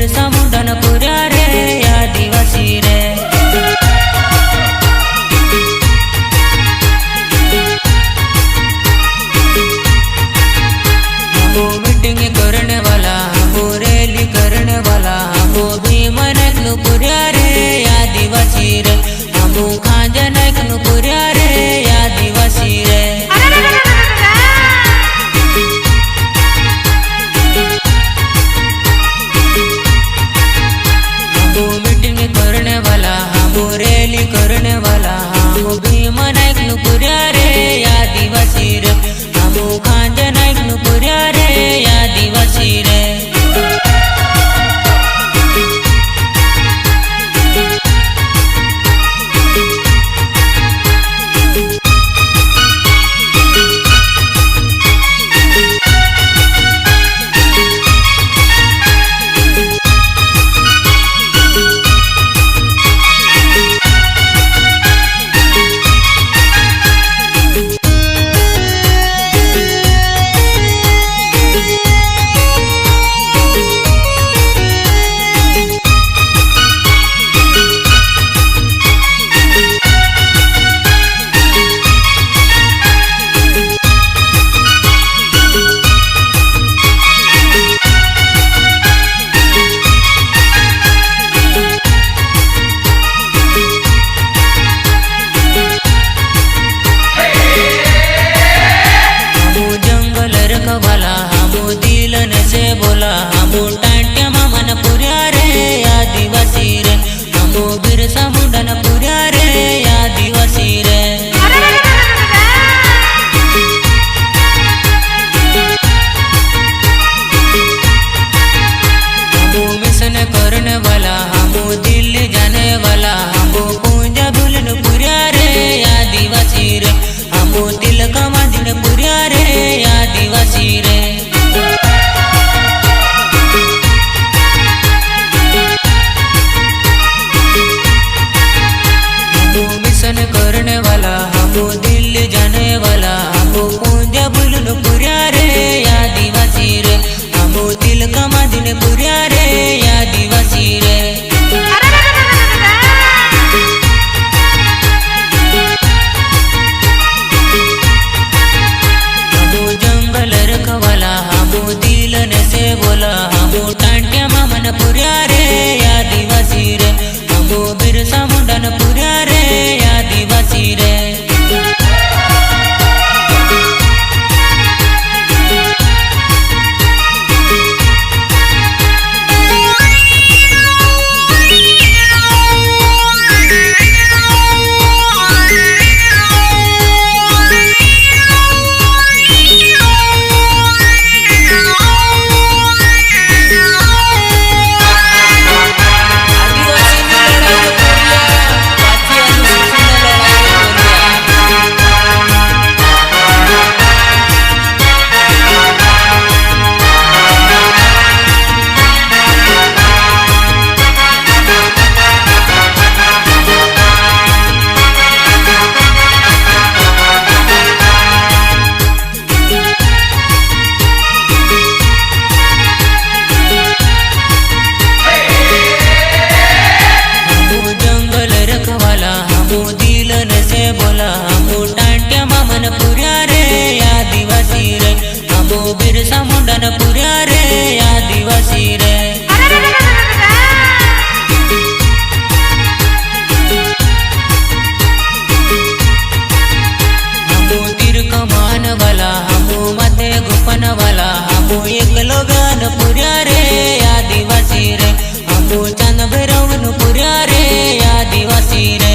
बिरसा मुंडा न पुर्या रे आदिवासी रे। हमो मीटिंग करने वाला, हमो रैली करने वाला, हमो भीम नायक नु पुर्या रे आदिवासी रे। हमो खांजा नायक नु पुर्या रे आदिवासी रे। हमो मीटिंग करने वाला, हमो रैली करने वाला, हमो भीम नायक नु पुर्या रे आदिवासी रे। हमो खांजा नायक नु पुर्या रे आदिवासी रे। बोला हमो टांट्या मामा न पुर्या रे आदिवासी रे। हमो बिरसा मुंडा न पुर्या रे आदिवासी रे। हमो मिशन करने वाला, हमो दिल्ली जाने वाला, हमो पूंजा दुल्हन पुर्या रे आदिवासी रे। हमो तिलक मांझी न पुर्या रे आदिवासी रे। करने वाला, हमो दिल्ली जाने वाला, हमो पूंजा बुलन पुर्या रे आदिवासी रे। हमो तिलक मांझी न पुर्या रे आदिवासी रे। हमो जंगल रखवाला, हमो दिलन से बोला, हमो टांट्या मामा न पुर्या रे आदिवासी रे। हमो बिरसा मुंडा न पुर्या रे आदिवासी रे। बोला हमो टांट्या मामा न पुर्या रे आदिवासी रे। हमो बिरसा मुंडा न पुर्या रे आदिवासी रे। हमो तीर कमान वाला, हमो माथे गुफन वाला, हमो एकलव्य न पुर्या रे आदिवासी रे। हमो चांद भैरव न पुर्या रे आदिवासी रे।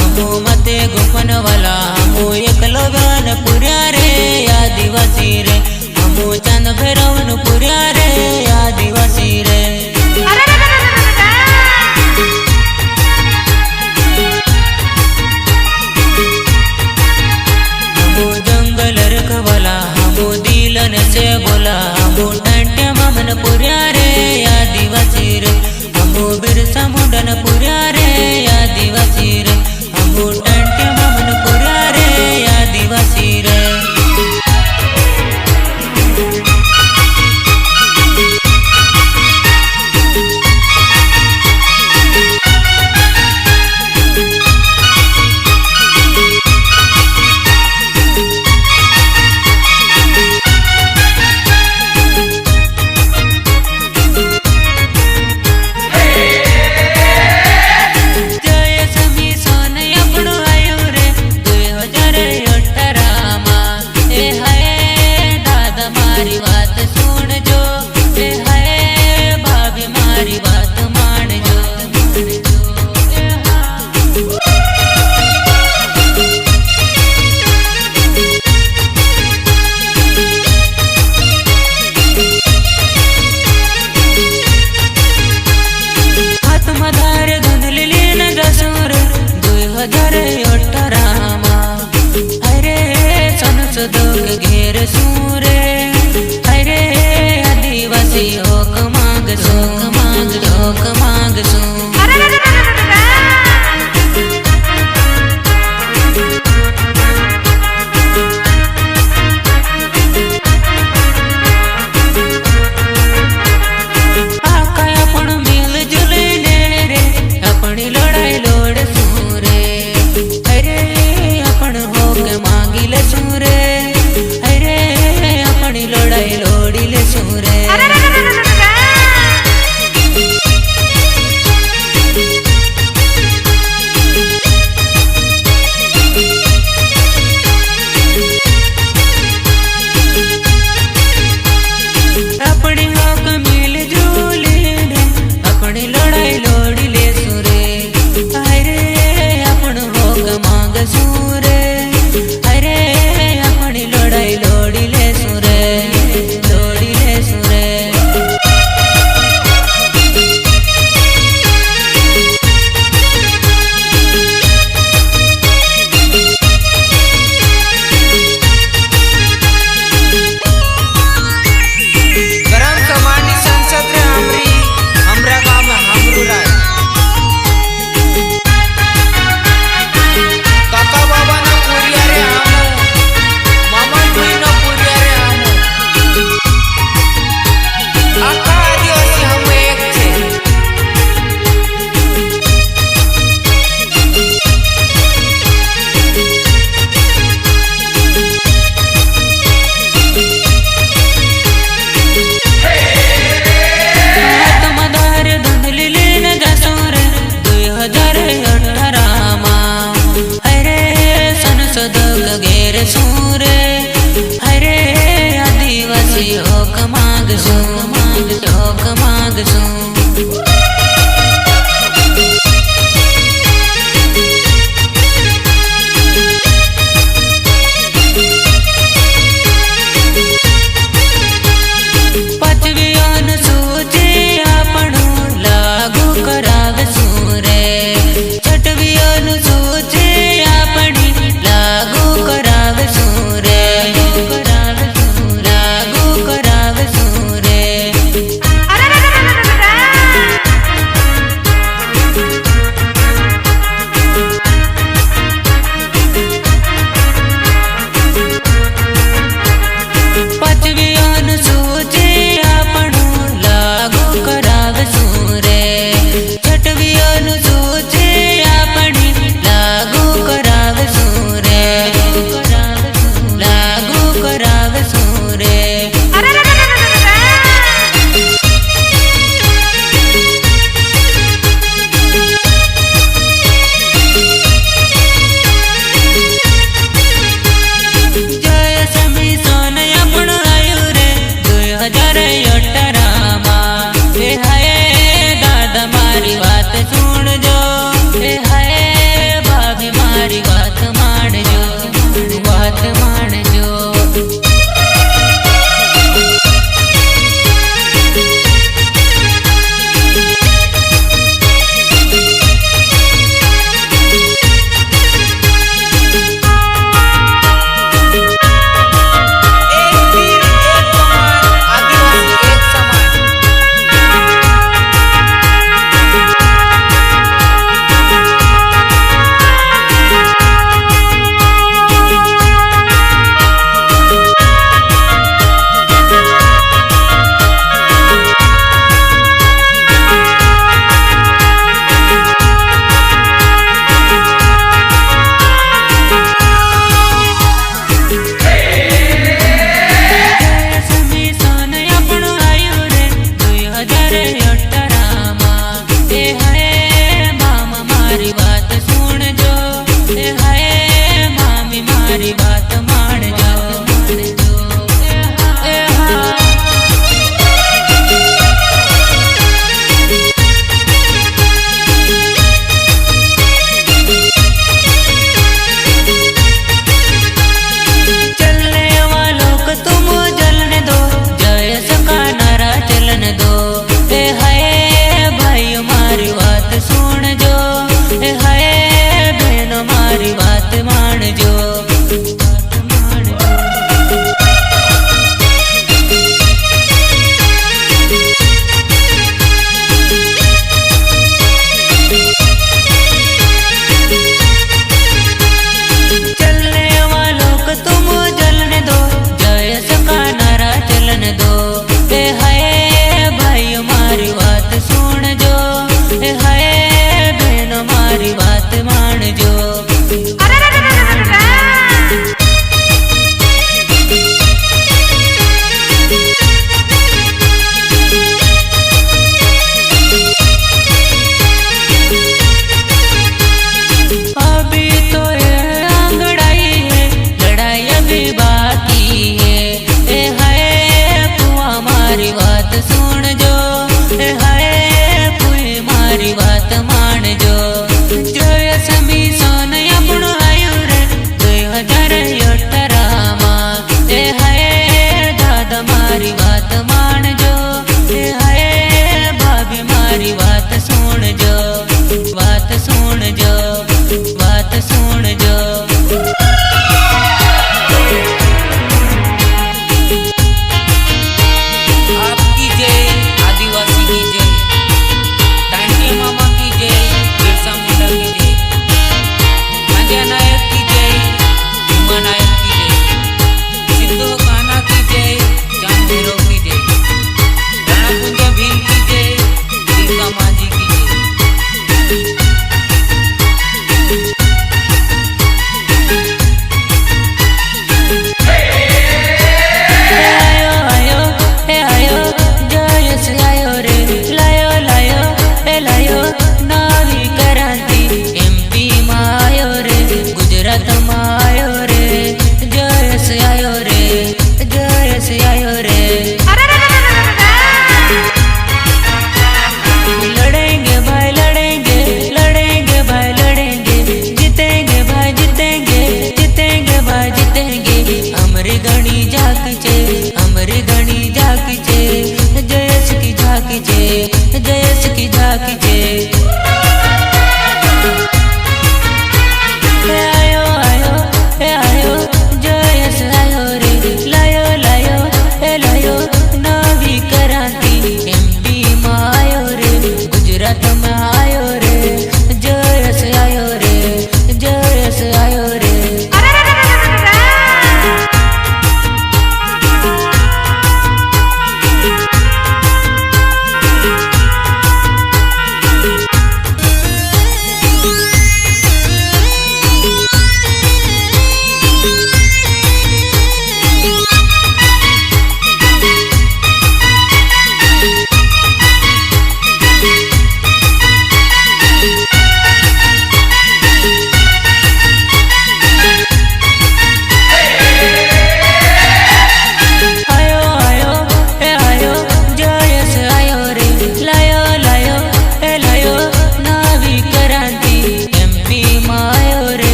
हमो मते गुफन वाला, हमो एकलव्य न पुर्या रे आदिवासी रे। हमो चांद भैरव न पुर्या रे आदिवासी रे। हमो जंगल रखवाला, हमो दिलन से बोला, हमो टांट्या मामा न पुर्या रे आदिवासी रे। हमो बिरसा मुंडा न पुर्या रे आदिवासी रे। हमो 2018 अरे संसदों के घेर सूरे अरे आदिवासी होक मांग सू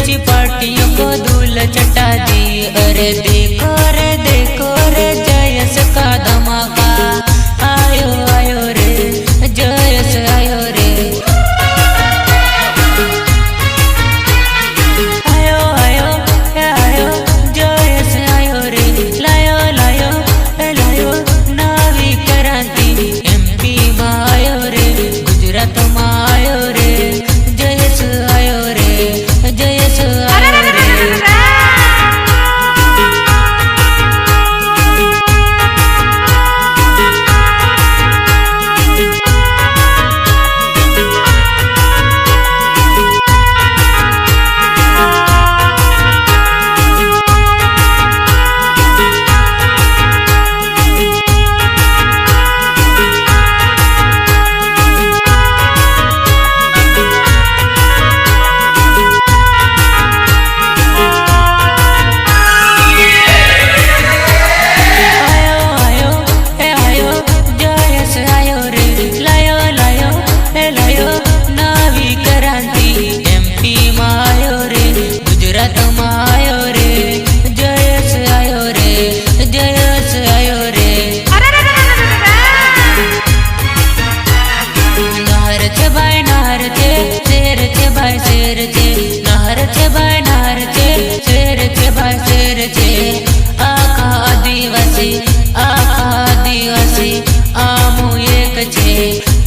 बच्ची पार्टियों को दूल्हा चटा दी। अरे देखो रे जयस का धमाका आयो आयो रे, जयस आयो रे, आयो आयो आयो जयस आयो रे, लायो लायो लायो नवी क्रांति एमपी में आयो रे, गुजरात में आयो रे, जयस आयो रे, जयस आयो रे।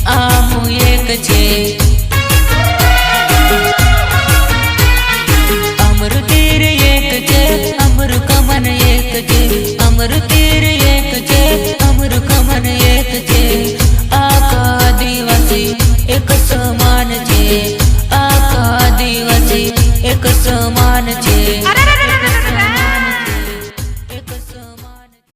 आमू एक छे